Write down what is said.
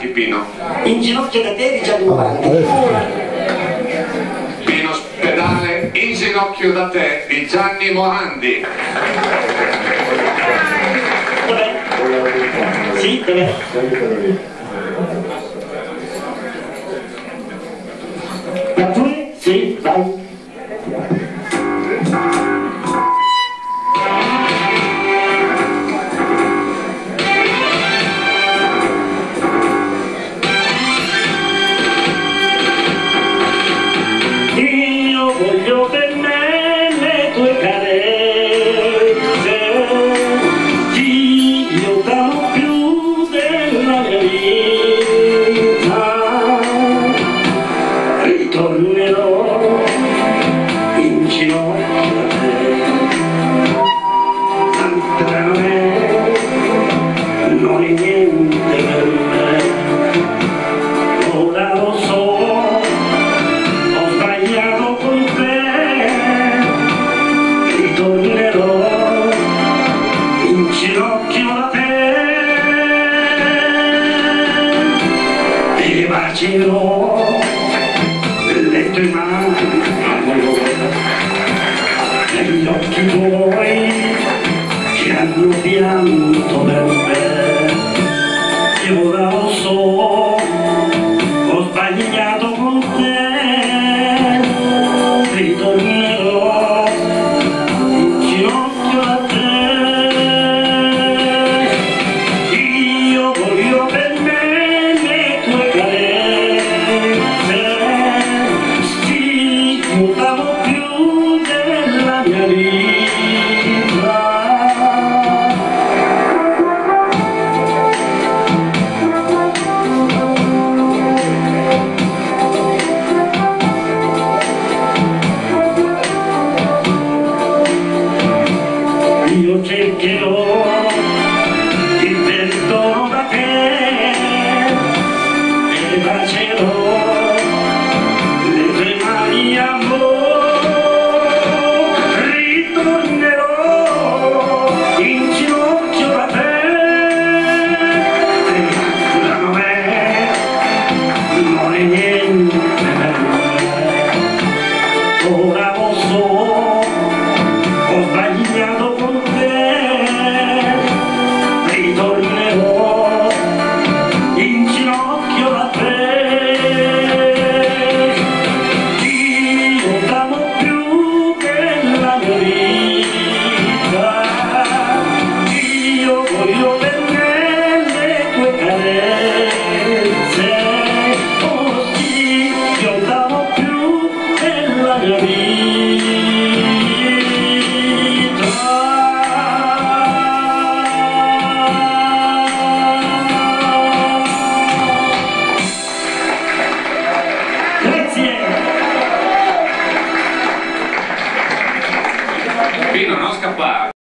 Morandi, Pino. In ginocchio da te di Gianni Morandi. Pino Spedale, In ginocchio da te di Gianni Morandi. Dov'è? Sì, dov'è? La tua? Sì, vai. Voglio per me le tue carezze, io t'amo più della mia vita, ritornerò in ginocchio a te, tanto non è niente per me, ora lo so. Ginocchio da te e bacerò le tue mani negli occhi tuoi che hanno pianto per me e ora lo so, ho sbagliato con te, ritornerò in ginocchio da te. Io cercherò il perdono da te e bacerò le tue mani, amore, ritornerò in ginocchio da te e da me non è niente per me, ora lo so, ho sbagliato con ritornerò in ginocchio da te, io t'amo più della mia vita, io voglio per me le tue carezze, oh sì, io t'amo più della mia vita.